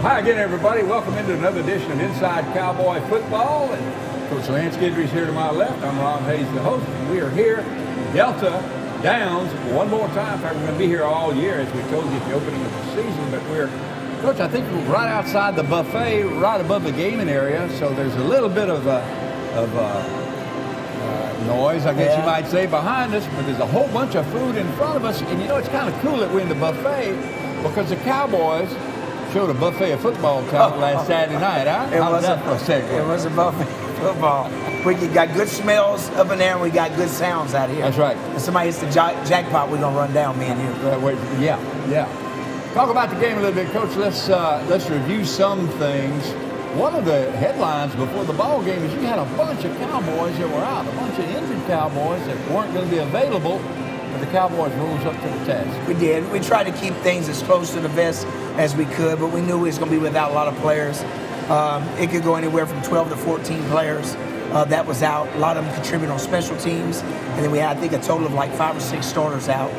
Hi again, everybody. Welcome into another edition of Inside Cowboy Football. And Coach Lance Guidry's here to my left. I'm Ron Hayes, the host. And we are here, Delta Downs, one more time. In fact, we're going to be here all year, as we told you at the opening of the season. But Coach, I think we're right outside the buffet, right above the gaming area. So there's a little bit of noise, I guess you might say, behind us. But there's a whole bunch of food in front of us. And you know, it's kind of cool that we're in the buffet because the Cowboys showed a buffet of football talent last Saturday night, huh? It was a buffet of football. We got good smells up in there, and we got good sounds out here. That's right. If somebody hits the jackpot, we're going to run down, me and you. Yeah. Talk about the game a little bit, Coach. Let's review some things. One of the headlines before the ball game is you had a bunch of Cowboys that were out, a bunch of injured Cowboys that weren't going to be available. But the Cowboys rose up to the task. We did. We tried to keep things as close to the vest as we could, but we knew we was going to be without a lot of players. It could go anywhere from 12 to 14 players that was out. A lot of them contributed on special teams. And then we had, I think, a total of like 5 or 6 starters out.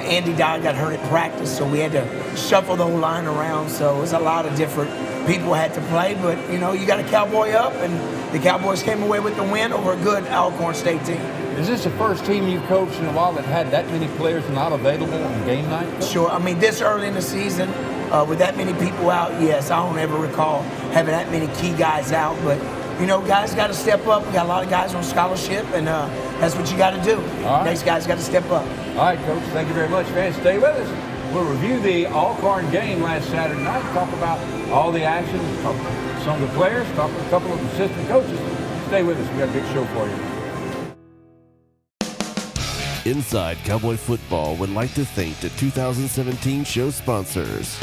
Andy Dye got hurt at practice, so we had to shuffle the whole line around. So it was a lot of different people had to play. But, you know, you got a Cowboy up, and the Cowboys came away with the win over a good Alcorn State team. Is this the first team you've coached in a while that had that many players not available on game night? Sure. I mean, this early in the season, with that many people out, yes, I don't ever recall having that many key guys out. But, you know, guys got to step up. We got a lot of guys on scholarship, and that's what you got to do. All right. Next guy's got to step up. All right, Coach. Thank you very much, man. Stay with us. We'll review the Alcorn game last Saturday night, talk about all the action, talk to some of the players, talk to a couple of assistant coaches. Stay with us. We got a big show for you. Inside Cowboy Football would like to thank the 2017 show sponsors.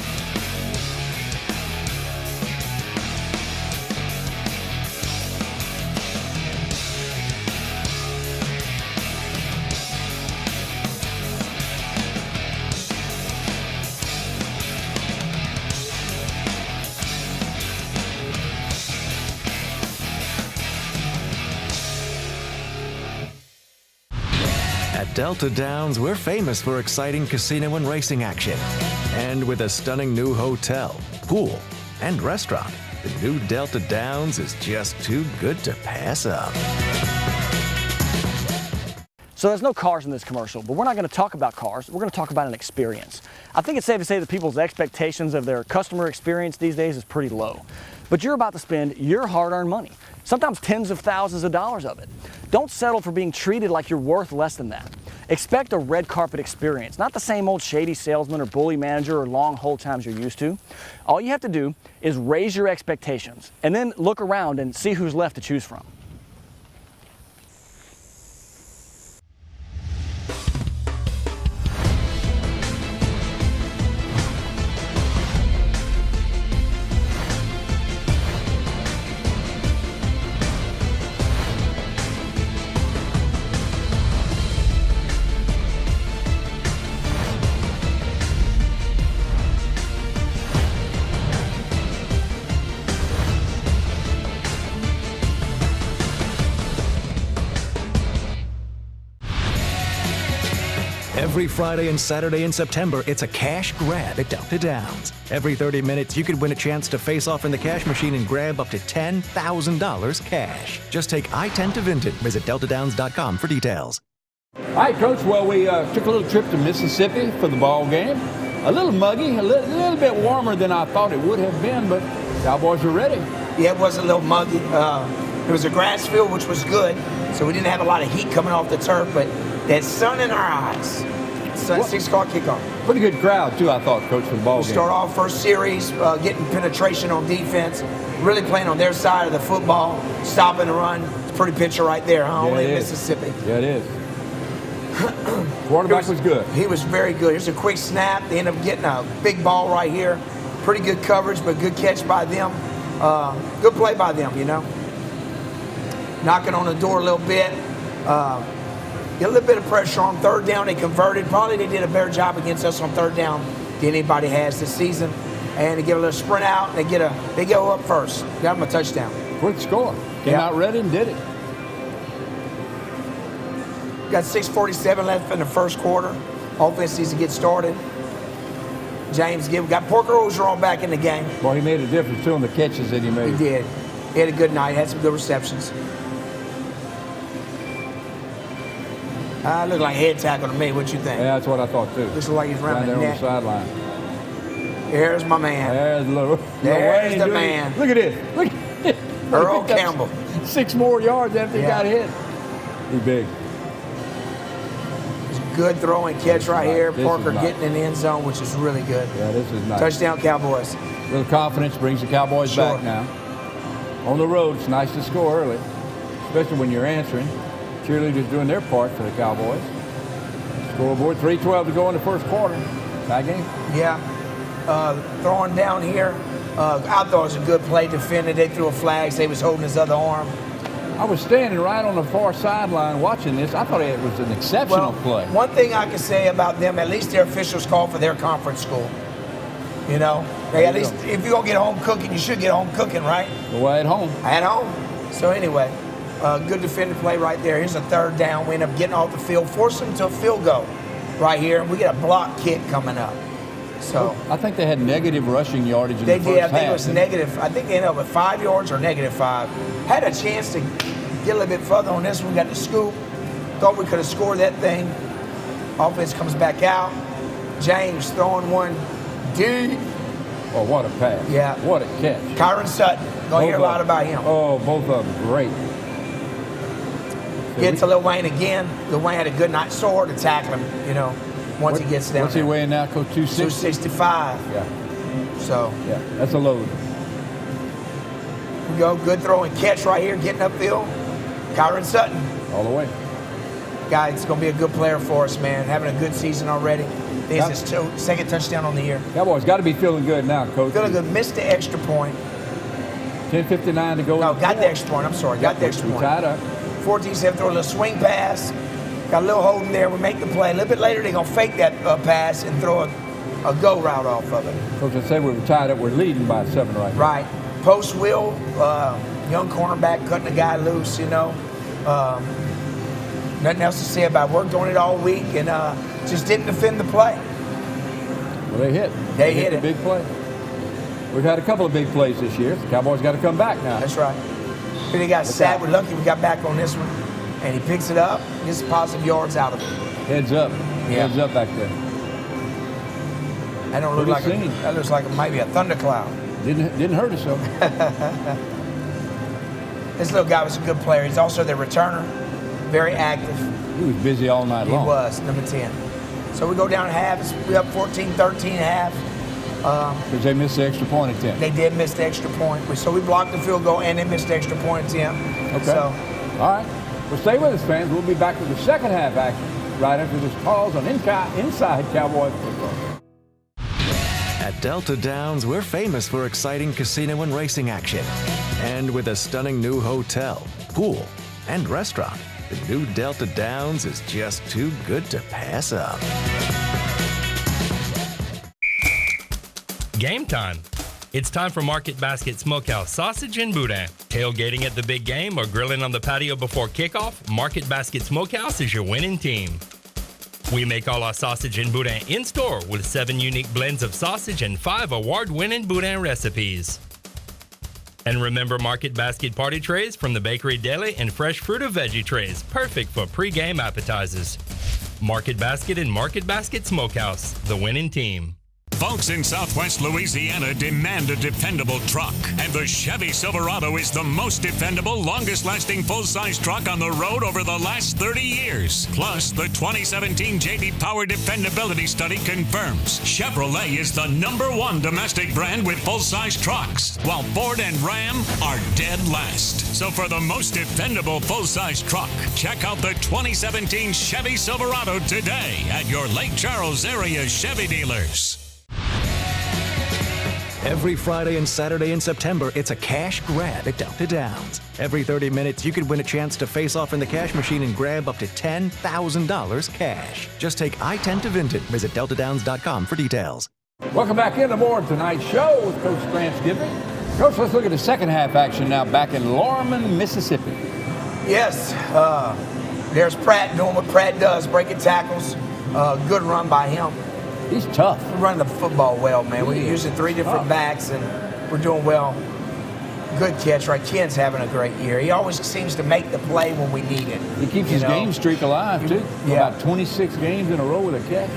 At Delta Downs, we're famous for exciting casino and racing action. And with a stunning new hotel, pool, and restaurant, the new Delta Downs is just too good to pass up. So there's no cars in this commercial, but we're not going to talk about cars. We're going to talk about an experience. I think it's safe to say that people's expectations of their customer experience these days is pretty low. But you're about to spend your hard-earned money, sometimes tens of thousands of dollars of it. Don't settle for being treated like you're worth less than that. Expect a red carpet experience, not the same old shady salesman or bully manager or long hold times you're used to. All you have to do is raise your expectations and then look around and see who's left to choose from. Every Friday and Saturday in September, it's a cash grab at Delta Downs. Every 30 minutes, you could win a chance to face off in the cash machine and grab up to $10,000 cash. Just take I-10 to Vinton. Visit deltadowns.com for details. All right, Coach. Well, we took a little trip to Mississippi for the ball game. A little muggy, a little bit warmer than I thought it would have been, but Cowboys were ready. Yeah, it was a little muggy. It was a grass field, which was good, so we didn't have a lot of heat coming off the turf, but that sun in our eyes. 6 o'clock kickoff. Pretty good crowd, too, I thought, Coach, for the ball game. Start off first series, getting penetration on defense, really playing on their side of the football, stopping the run. It's a pretty picture right there, huh? Only in Mississippi. Yeah, it is. Quarterback was good. He was very good. Here's a quick snap. They end up getting a big ball right here. Pretty good coverage, but good catch by them. Good play by them, you know. Knocking on the door a little bit. Get a little bit of pressure on third down. They converted. Probably they did a better job against us on third down than anybody has this season. And they get a little sprint out. And they go up first. Got them a touchdown. Quick score. Came out ready and did it. Got 6:47 left in the first quarter. Offense needs to get started. James Gibb. Got Parker Ogeron back in the game. Well, he made a difference, too, in the catches that he made. He did. He had a good night. Had some good receptions. Looked like a head tackle to me. What you think? Yeah, that's what I thought, too. Looks like he's Down running there the on the net. sideline. There's my man. There's Lil There's Wayne, the dude. man. Look at this. Look at this. Earl He picked up Campbell. 6 more yards after he got hit. He's big. Good throw and catch right here. This Parker is nice. getting in the end zone, which is really good. Yeah, this is nice. Touchdown, Cowboys. A little confidence brings the Cowboys Sure. back now. On the road, it's nice to score early, especially when you're answering. Cheerleaders doing their part for the Cowboys. Scoreboard, 3:12 to go in the first quarter. Tie game. Yeah. Throwing down here. I thought it was a good play defended. They threw a flag. They was holding his other arm. I was standing right on the far sideline watching this. I thought it was an exceptional play. One thing I can say about them, at least their officials call for their conference school. You know, they at least if you're gonna get home cooking, you should get home cooking, right? Away at home. At home. So anyway, good defended play right there. Here's a third down. We end up getting off the field, force them to a field goal right here, and we get a block kick coming up. So I think they had negative rushing yardage in they the first did. I half. think it was negative. I think they ended up with 5 yards or -5. Had a chance to get a little bit further on this one. We got the scoop. Thought we could have scored that thing. Offense comes back out. James throwing one deep. Oh, what a pass. Yeah. What a catch. Kyron Sutton. Gonna hear a lot about him. Oh, both of them. Great. Get to Lil Wayne again. Lil Wayne had a good night. Sore to tackle him, you know, once he gets down What's he there. weighing now, Coach? 260? 265. Yeah. So Yeah, that's a load. we go. Good throw and catch right here, getting upfield. Kyron Sutton. All the way. Guy, it's going to be a good player for us, man. Having a good season already. This is his second touchdown on the year. Cowboys got to be feeling good now, Coach. Feeling good. Missed the extra point. 10:59 to go. No, in the got the fourth. extra point. I'm sorry. Got the extra We point. tied up. 14-7, throw a little swing pass. Got a little holding there. We make the play. A little bit later, they're going to fake that pass and throw a go route off of it. Coach, I say we were tied up. We're leading by 7 right now. Right. Post wheel, young cornerback cutting the guy loose, you know. Nothing else to say about it. Worked on it all week and just didn't defend the play. Well, they hit. They hit a it. big play. We've had a couple of big plays this year. The Cowboys got to come back now. That's right. Then he got sacked. We're lucky we got back on this one. And he picks it up, gets positive yards out of it. Heads up. Yeah. Heads up back there. That don't look Pretty like scene. that looks like maybe a thundercloud. Didn't hurt us, though. This little guy was a good player. He's also their returner. Very active. He was busy all night He long. was, number 10. So we go down at half. We up 14-13 at half. Because they missed the extra point attempt. They did miss the extra point. So we blocked the field goal and they missed the extra point attempt. Okay. So, All right. Well, stay with us, fans. We'll be back with the second half action right after this pause on Inside Cowboy Football. At Delta Downs, we're famous for exciting casino and racing action. And with a stunning new hotel, pool, and restaurant, the new Delta Downs is just too good to pass up. Game time. It's time for Market Basket Smokehouse Sausage and Boudin. Tailgating at the big game or grilling on the patio before kickoff, Market Basket Smokehouse is your winning team. We make all our sausage and boudin in-store with 7 unique blends of sausage and 5 award-winning boudin recipes. And remember Market Basket party trays from the Bakery Deli and fresh fruit or veggie trays, perfect for pre-game appetizers. Market Basket and Market Basket Smokehouse, the winning team. Folks in Southwest Louisiana demand a dependable truck, and the Chevy Silverado is the most dependable, longest-lasting full-size truck on the road over the last 30 years. Plus, the 2017 J.D. Power Dependability Study confirms Chevrolet is the #1 domestic brand with full-size trucks, while Ford and Ram are dead last. So for the most dependable full-size truck, check out the 2017 Chevy Silverado today at your Lake Charles area Chevy dealers. Every Friday and Saturday in September, it's a cash grab at Delta Downs. Every 30 minutes, you could win a chance to face off in the cash machine and grab up to $10,000 cash. Just take I-10 to Vinton. Visit deltadowns.com for details. Welcome back into more of tonight's show with Coach Grant Giving. Coach, let's look at the second half action now back in Lorman, Mississippi. yes, there's Pratt doing what Pratt does, breaking tackles. Good run by him. He's tough. We're running the football well, man. We're using 3 different backs, and we're doing well. Good catch, right? Ken's having a great year. He always seems to make the play when we need it. He keeps his game streak alive, too. Yeah. About 26 games in a row with a catch.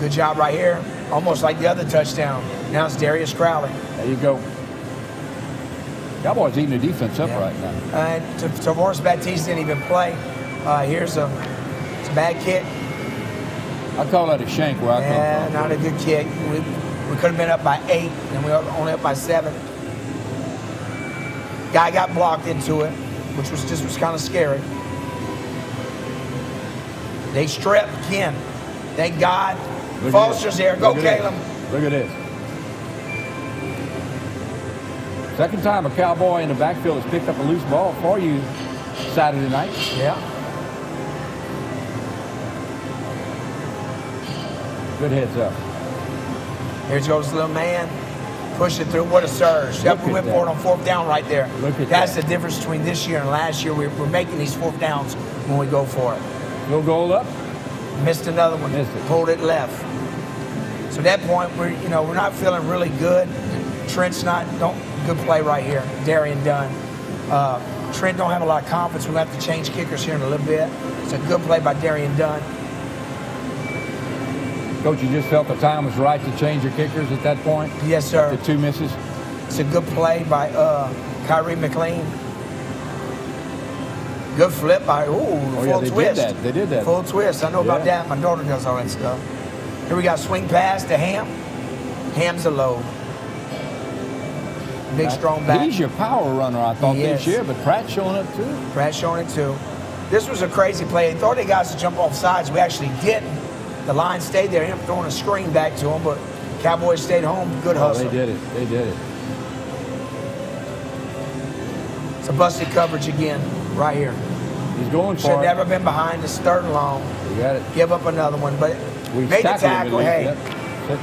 Good job right here. Almost like the other touchdown. Now it's Darius Crowley. There you go. Cowboys eating the defense up right now. And Tavoris Baptiste didn't even play. It's a bad kick. I call that a shank where I come from. Not a good kick. We could have been up by 8, and we were only up by 7. Guy got blocked into it, which was kind of scary. They stripped Ken. Thank God. Foster's there. Go, Caleb. Look at this. Second time a Cowboy in the backfield has picked up a loose ball for you Saturday night. Yeah. Good heads up. Here goes the little man. Push it through. What a surge. Yep, we went for it on 4th down right there. That's the difference between this year and last year. We're making these 4th downs when we go for it. Little goal up. Missed another one. Missed it. Pulled it left. So at that point, we're not feeling really good. Trent's good play right here. Darian Dunn. Trent don't have a lot of confidence. We'll have to change kickers here in a little bit. It's a good play by Darian Dunn. Coach, you just felt the time was right to change your kickers at that point? Yes, sir. After 2 misses? It's a good play by Kyrie McLean. Good flip by, full twist. They did that. Full twist. I know about that. My daughter does all that stuff. Here we got swing pass to Ham. Ham's a low. Big, strong back. He's your power runner, I thought, this year, but Pratt's showing up, too. Pratt's showing it, too. This was a crazy play. They thought they got us to jump off sides. We actually didn't. The line stayed there. Him throwing a screen back to him, but Cowboys stayed home. Good hustle. They did it. They did it. It's a busted coverage again, right here. He's going for it. Should have never been behind. It's 3rd and long. We got it. Give up another one, but We made the tackle. Hey,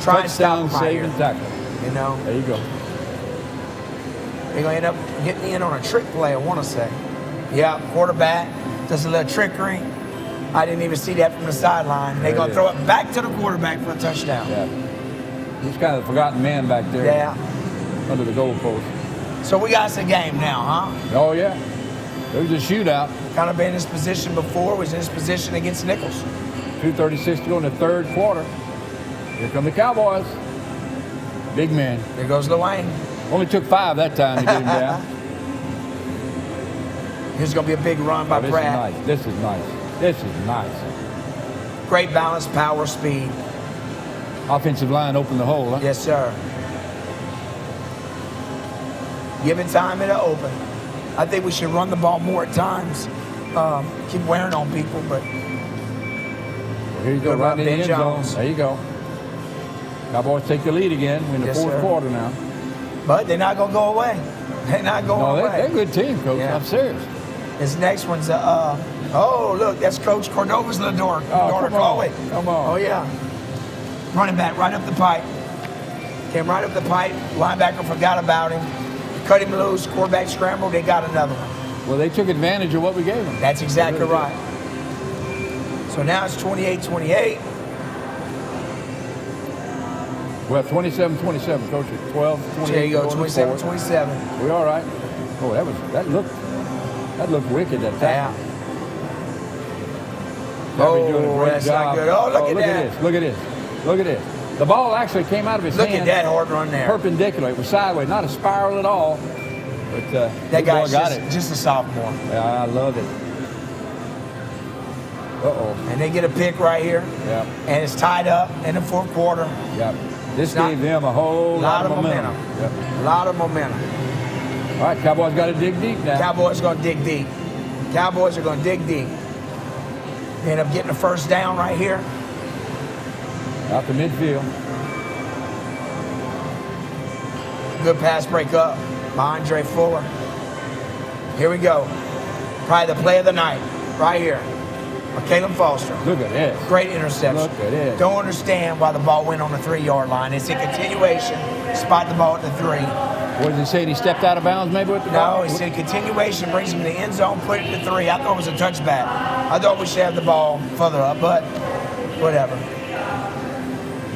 try and stop him right here. Tackle. There you go. They're going to end up getting in on a trick play, I want to say. Yeah, quarterback does a little trickery. I didn't even see that from the sideline. They're going to throw it back to the quarterback for a touchdown. Yeah. He's kind of the forgotten man back there. Yeah. Under the goalpost. So we got us a game now, huh? Oh, yeah. There's a shootout. Kind of been in this position before. Was in this position against Nichols. 2:36 to go in the 3rd quarter. Here come the Cowboys. Big man. There goes Luane. Only took 5 that time to get him down. Here's going to be a big run by Pratt. This is nice. This is nice. Great balance, power, speed. Offensive line opened the hole, huh? Yes, sir. Given time, it'll open. I think we should run the ball more at times. Keep wearing on people, but... Well, here you go, right in the end zone. There you go. Cowboys take the lead again. We're in the 4th quarter now. But they're not going to go away. They're not going away. They're a good team, Coach. Yeah. I'm serious. This next one's look, that's Coach Cordova's little daughter. Come on. Oh, yeah. Running back right up the pipe. Came right up the pipe. Linebacker forgot about him. Cut him loose. Quarterback scrambled. They got another one. Well, they took advantage of what we gave them. That's exactly right. So now it's 28-28. Well, 27-27, Coach. 12-28. There you go, 27-27. We all right? Oh, that looked wicked that time. Yeah. Doing a great that's job. Not good. Oh, look at that. Look at this. The ball actually came out of his hand. Look at that hard run there. Perpendicular. It was sideways, not a spiral at all. But that guy's got it. Just a sophomore. Yeah, I love it. Uh-oh. And they get a pick right here. Yeah. And it's tied up in the 4th quarter. Yeah. This gave them a whole lot of momentum. Yep. A lot of momentum. All right, Cowboys got to dig deep now. Cowboys going to dig deep. Cowboys are going to dig deep. They end up getting a 1st down right here. Out the midfield. Good pass break up by Andre Fuller. Here we go. Probably the play of the night right here. Caleb Foster. Look at this. Great interception. Look at this. Don't understand why the ball went on the 3-yard line. It's a continuation. Spot the ball at the 3. What did he say? He stepped out of bounds maybe with the ball? No, he said continuation brings him to the end zone, put it to 3. I thought it was a touchback. I thought we should have the ball further up, but whatever.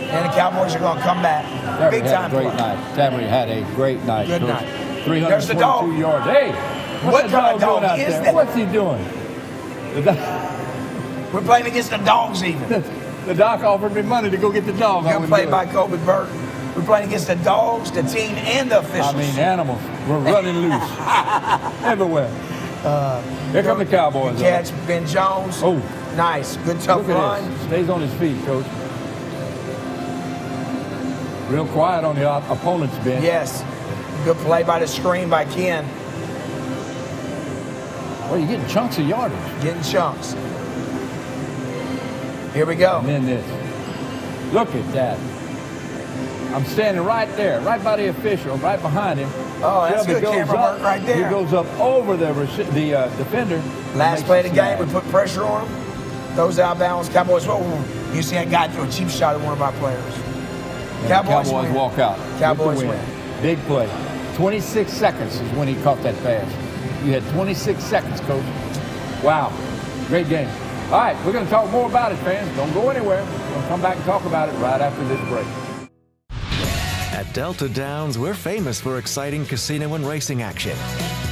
And the Cowboys are going to come back. Big time Great play. night. Tavery had a great night. Good Coach. night. 322 yards. Hey, What kind of dog doing out is there? that? What's he doing? We're playing against the dogs even. The doc offered me money to go get the dog. I Good wouldn't play do it. by Kobe Burke. We're playing against the dogs, the team, and the officials. I mean, animals. We're running loose everywhere. Here come the Cowboys. Catch Ben Jones. Oh. Nice. Good tough Look at run. this. Stays on his feet, Coach. Real quiet on the opponent's bench. Yes. Good play by the screen by Ken. Well, you're getting chunks of yardage. Getting chunks. Here we go. And then this. Look at that. I'm standing right there, right by the official, right behind him. Oh, that's Shelby good goes camera up, work right there. He goes up over the defender. Last and play of makes the a game, we snag. put pressure on him. Those out of bounds. Cowboys. Oh, you see that guy throw a cheap shot at one of our players. And Cowboys the Cowboys win. walk out. Cowboys with the win. Big play. 26 seconds is when he caught that pass. You had 26 seconds, Coach. Wow. Great game. All right, we're going to talk more about it, fans. Don't go anywhere. We're going to come back and talk about it right after this break. At Delta Downs, we're famous for exciting casino and racing action.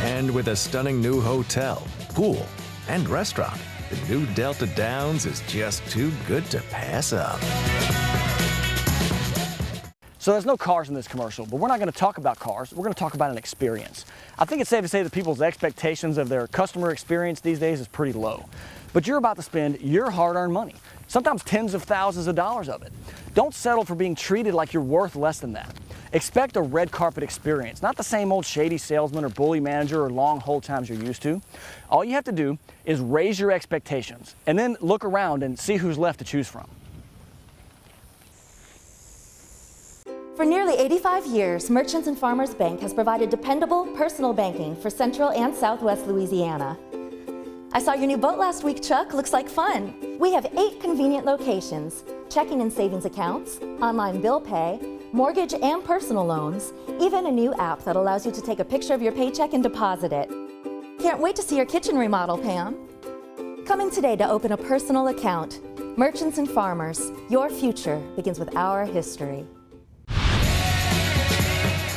And with a stunning new hotel, pool, and restaurant, the new Delta Downs is just too good to pass up. So there's no cars in this commercial, but we're not going to talk about cars. We're going to talk about an experience. I think it's safe to say that people's expectations of their customer experience these days is pretty low. But you're about to spend your hard-earned money, sometimes tens of thousands of dollars of it. Don't settle for being treated like you're worth less than that. Expect a red carpet experience, not the same old shady salesman or bully manager or long hold times you're used to. All you have to do is raise your expectations and then look around and see who's left to choose from. For nearly 85 years, Merchants and Farmers Bank has provided dependable personal banking for Central and Southwest Louisiana. I saw your new boat last week, Chuck. Looks like fun. We have 8 convenient locations, checking and savings accounts, online bill pay, mortgage and personal loans, even a new app that allows you to take a picture of your paycheck and deposit it. Can't wait to see your kitchen remodel, Pam. Come in today to open a personal account. Merchants and Farmers, your future begins with our history.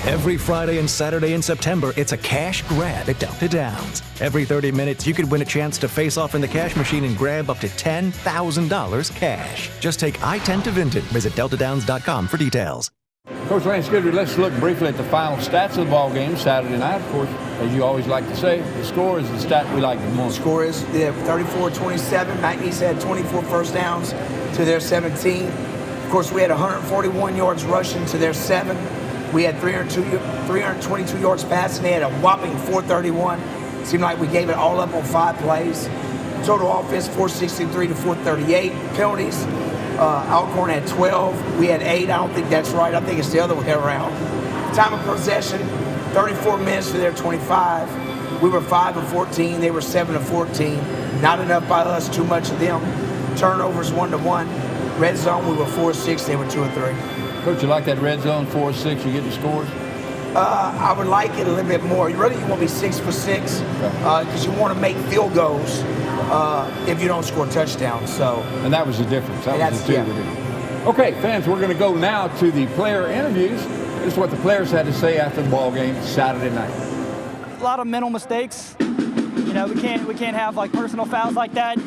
Every Friday and Saturday in September, it's a cash grab at Delta Downs. Every 30 minutes, you could win a chance to face off in the cash machine and grab up to $10,000 cash. Just take I-10 to Vinton. Visit deltadowns.com for details. Coach Lance Goodry, let's look briefly at the final stats of the ball game Saturday night. Of course, as you always like to say, the score is the stat we like the most. Score is 34-27. Knight East had 24 first downs to their 17. Of course, we had 141 yards rushing to their 7. We had 322 yards passing. They had a whopping 431. Seemed like we gave it all up on 5 plays. Total offense, 463 to 438. Penalties, Alcorn had 12. We had 8. I don't think that's right. I think it's the other way around. Time of possession, 34 minutes to their 25. We were 5 of 14. They were 7 of 14. Not enough by us, too much of them. Turnovers 1-1. Red zone, we were 4 of 6. They were 2 of 3. Coach, you like that red zone, 4 of 6, you get the scores? I would like it a little bit more. Really, you want to be 6 for 6 because you want to make field goals if you don't score touchdowns. So, and that was the difference. That was the two. Yeah. Okay, fans, we're going to go now to the player interviews. This is what the players had to say after the ball game Saturday night. A lot of mental mistakes. You know, we can't have like personal fouls like that.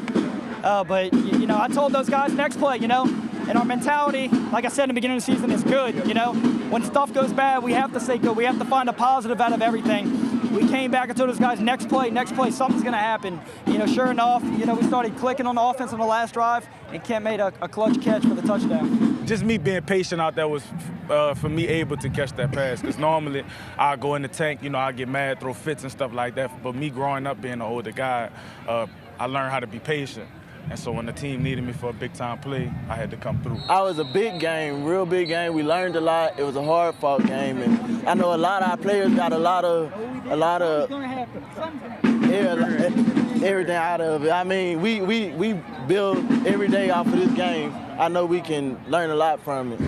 But you know, I told those guys next play. You know. And our mentality, like I said in the beginning of the season, is good. You know, when stuff goes bad, we have to stay good. We have to find a positive out of everything. We came back and told those guys, next play, something's going to happen. You know, sure enough, you know, we started clicking on the offense on the last drive, and Kent made a clutch catch for the touchdown. Just me being patient out there was, for me, able to catch that pass. Because normally, I go in the tank, you know, I get mad, throw fits and stuff like that. But me growing up being an older guy, I learned how to be patient. And so when the team needed me for a big-time play, I had to come through. It was a big game, real big game. We learned a lot. It was a hard-fought game, and I know a lot of our players got a lot of everything out of it. I mean, we build every day off of this game. I know we can learn a lot from it.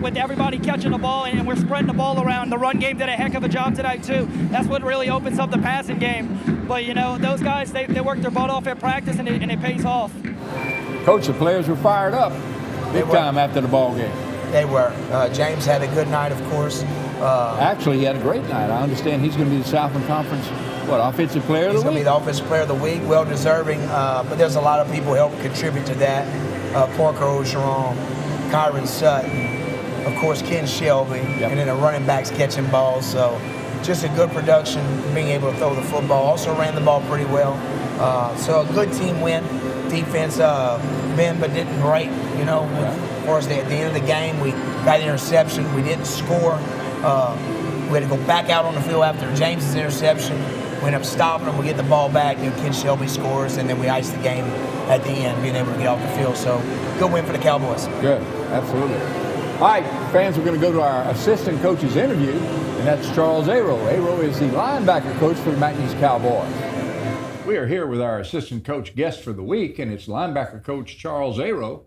With everybody catching the ball and we're spreading the ball around, the run game did a heck of a job tonight too. That's what really opens up the passing game. But you know, those guys, they work their butt off at practice and it pays off. Coach, the players were fired up big time after the ball game. They were. James had a good night, of course. Actually, he had a great night. I understand he's going to be the Southland Conference, offensive player of the week? He's going to be the offensive player of the week, well-deserving. But there's a lot of people who help contribute to that. Parker Ogeron, Kyron Sutton, of course, Ken Shelby, and then the running backs catching balls. So just a good production, being able to throw the football. Also ran the ball pretty well. So a good team win. Defense bent but didn't break, you know. Of course, at the end of the game, we got an interception. We didn't score. We had to go back out on the field after James's interception. We end up stopping them. We get the ball back. Ken Shelby scores, and then we ice the game at the end, being able to get off the field. So good win for the Cowboys. Good, absolutely. All right, fans, we're going to go to our assistant coach's interview, and that's Charles Aero. Aero is the linebacker coach for the McNeese Cowboys. We are here with our assistant coach guest for the week, and it's linebacker coach Charles Aero.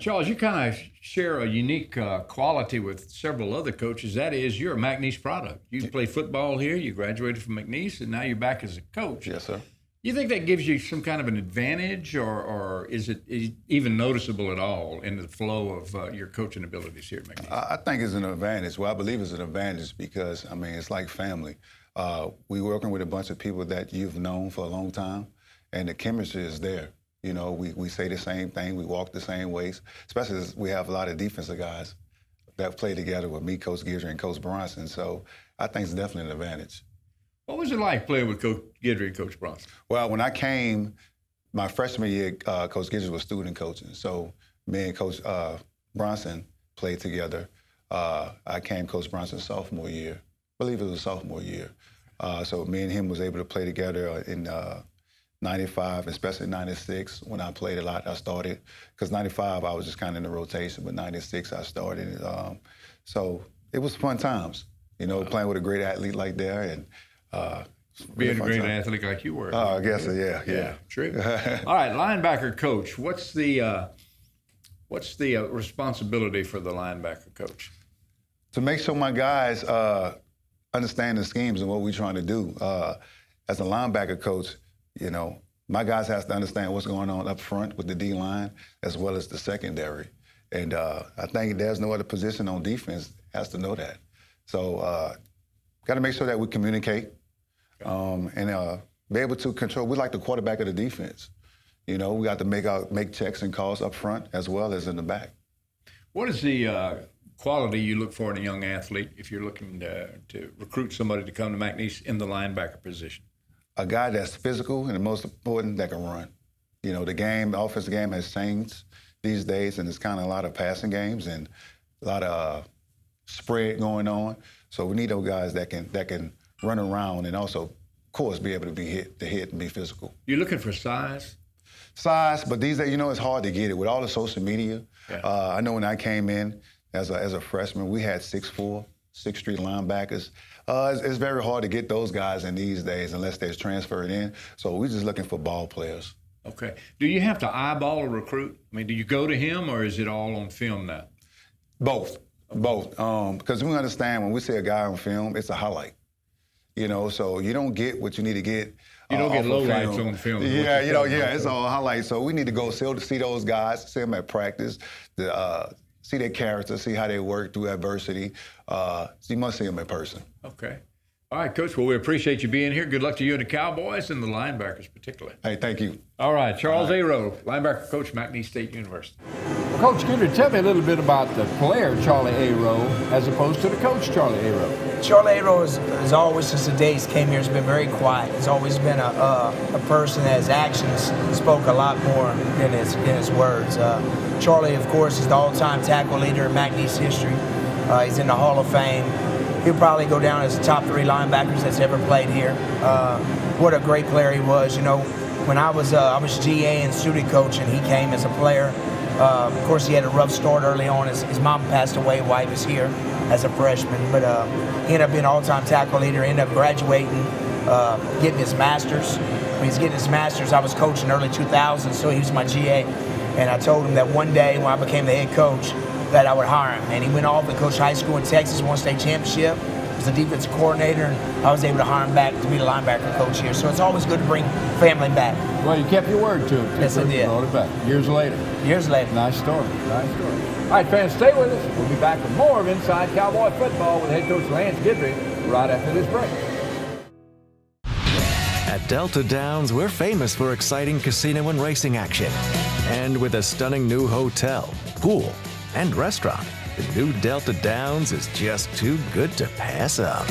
Charles, you kind of share a unique quality with several other coaches. That is, you're a McNeese product. You played football here, you graduated from McNeese, and now you're back as a coach. Yes, sir. You think that gives you some kind of an advantage, or is it even noticeable at all in the flow of your coaching abilities here at McNeese? I think it's an advantage. Well, I believe it's an advantage because, I mean, it's like family. We're working with a bunch of people that you've known for a long time, and the chemistry is there. You know, we say the same thing, we walk the same ways, especially as we have a lot of defensive guys that play together with me, Coach Guidry, and Coach Bronson. So I think it's definitely an advantage. What was it like playing with Coach Guidry and Coach Bronson? Well, when I came, my freshman year, Coach Guidry was student coaching. So me and Coach Bronson played together. I came Coach Bronson's sophomore year. I believe it was sophomore year. So me and him was able to play together in 95, especially 96, when I played a lot. I started, because 95 I was just kind of in the rotation, but 96 I started. So it was fun times, you know, playing with a great athlete like that. And being a great athlete like you were. Oh, I guess so, yeah. True. All right, linebacker coach, what's the responsibility for the linebacker coach? To make sure my guys understand the schemes and what we're trying to do. As a linebacker coach, you know, my guys have to understand what's going on up front with the D-line as well as the secondary. And I think there's no other position on defense has to know that. So got to make sure that we communicate and be able to control. We're like the quarterback of the defense. You know, we got to make checks and calls up front as well as in the back. What is the quality you look for in a young athlete if you're looking to recruit somebody to come to McNeese in the linebacker position? A guy that's physical and, most important, that can run. You know, the offensive game has changed these days, and it's kind of a lot of passing games and a lot of spread going on. So we need those guys that can run around and also, of course, be able to hit and be physical. You're looking for size? Size, but these days, you know, it's hard to get it. With all the social media, I know when I came in as a freshman, we had 6'4", 6th Street linebackers. It's very hard to get those guys in these days unless they're transferred in. So we're just looking for ball players. Okay. Do you have to eyeball a recruit? I mean, do you go to him, or is it all on film now? Both. Because we understand when we see a guy on film, it's a highlight. You know, so you don't get what you need to get. You don't get lowlights on film. Yeah, it's all highlights. So we need to go see those guys, see them at practice, see their character, see how they work through adversity. So you must see them in person. Okay. All right, Coach. Well, we appreciate you being here. Good luck to you and the Cowboys and the linebackers particularly. Hey, thank you. All right, Charles Aero, linebacker coach, McNeese State University. Well, Coach Guidry, tell me a little bit about the player, Charlie Aero, as opposed to the coach, Charlie Aero. Charlie Aero is always, since the day he came here, has been very quiet. He's always been a person that his actions spoke a lot more than his words. Charlie, of course, is the all-time tackle leader in McNeese history. He's in the Hall of Fame. He'll probably go down as the top 3 linebackers that's ever played here. What a great player he was. You know, when I was GA and student coach, and he came as a player. Of course, he had a rough start early on. His mom passed away while he was here as a freshman, but he ended up being all-time tackle leader. Ended up graduating, getting his master's. When he's getting his master's, I was coaching early 2000s, so he was my GA. And I told him that one day when I became the head coach, that I would hire him. And he went off and coached high school in Texas, won state championship, was the defensive coordinator, and I was able to hire him back to be the linebacker coach here. So it's always good to bring family back. Well, you kept your word to him. Yes, I did. Brought it back years later. Years later. Nice story. Nice story. All right, fans, stay with us. We'll be back with more of Inside Cowboy Football with head coach Lance Guidry right after this break. At Delta Downs, we're famous for exciting casino and racing action. And with a stunning new hotel, pool, and restaurant, the new Delta Downs is just too good to pass up.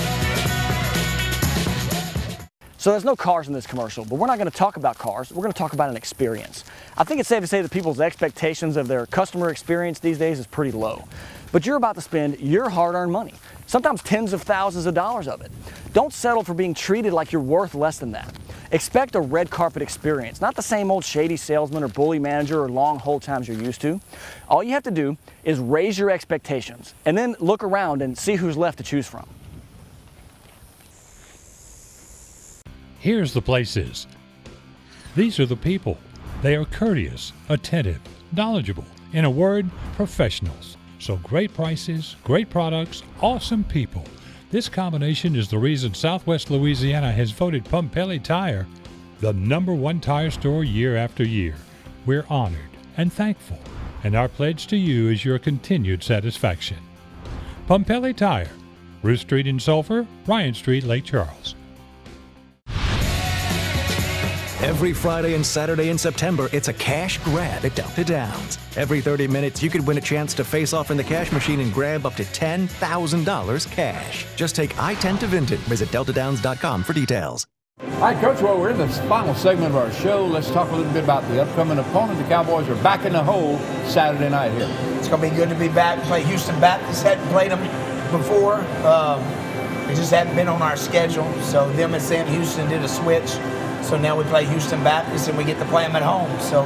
So there's no cars in this commercial, but we're not going to talk about cars. We're going to talk about an experience. I think it's safe to say that people's expectations of their customer experience these days is pretty low. But you're about to spend your hard-earned money, sometimes tens of thousands of dollars of it. Don't settle for being treated like you're worth less than that. Expect a red carpet experience, not the same old shady salesman or bully manager or long hold times you're used to. All you have to do is raise your expectations and then look around and see who's left to choose from. Here's the places. These are the people. They are courteous, attentive, knowledgeable, in a word, professionals. So great prices, great products, awesome people. This combination is the reason Southwest Louisiana has voted Pumpelly Tire the #1 tire store year after year. We're honored and thankful, and our pledge to you is your continued satisfaction. Pumpelly Tire, Ruth Street in Sulphur, Ryan Street, Lake Charles. Every Friday and Saturday in September, it's a cash grab at Delta Downs. Every 30 minutes, you could win a chance to face off in the cash machine and grab up to $10,000 cash. Just take I-10 to Vinton. Visit deltadowns.com for details. All right, Coach, well, we're in the final segment of our show. Let's talk a little bit about the upcoming opponent. The Cowboys are back in the hole Saturday night here. It's going to be good to be back. Play Houston Baptist. Hadn't played them before. It just hadn't been on our schedule. So them and Sam Houston did a switch. So now we play Houston Baptist and we get to play them at home. So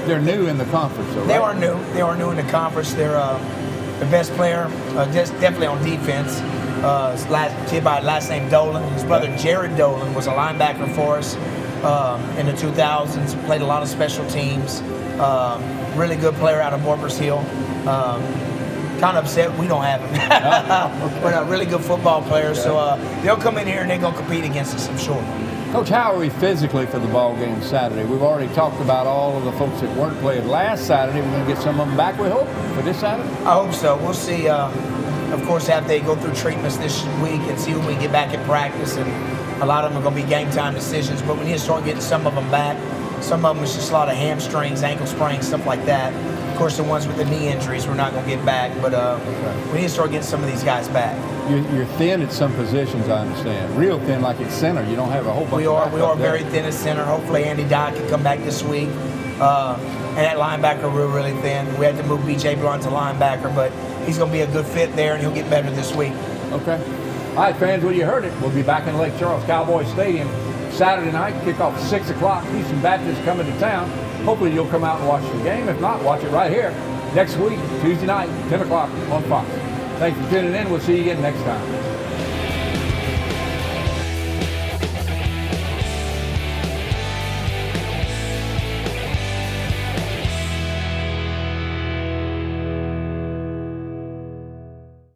they're new in the conference, though, right? They are new. They are new in the conference. They're the best player, just definitely on defense. Kid by last name Dolan. His brother Jared Dolan was a linebacker for us in the 2000s. Played a lot of special teams. Really good player out of Morpers Hill. Kind of upset we don't have him, but a really good football player. So they'll come in here and they're gonna compete against us, I'm sure. Coach, how are we physically for the ball game Saturday? We've already talked about all of the folks that weren't playing last Saturday. We're going to get some of them back, we hope, for this Saturday? I hope so. We'll see. Of course, after they go through treatments this week and see when we get back in practice, and a lot of them are going to be game time decisions, but we need to start getting some of them back. Some of them is just a lot of hamstrings, ankle sprains, stuff like that. Of course, the ones with the knee injuries we're not going to get back, but we need to start getting some of these guys back. You're thin at some positions, I understand. Real thin, like at center. You don't have a whole bunch of We are very thin at center. Hopefully Andy Dodd can come back this week. And at linebacker, we're really thin. We had to move B.J. Blunt to linebacker, but he's going to be a good fit there, and he'll get better this week. Okay. All right, fans, well, you heard it. We'll be back in Lake Charles Cowboy Stadium Saturday night, kickoff 6 o'clock. Houston Baptist coming to town. Hopefully you'll come out and watch the game. If not, watch it right here next week, Tuesday night, 10 o'clock on Fox. Thanks for tuning in. We'll see you again next time.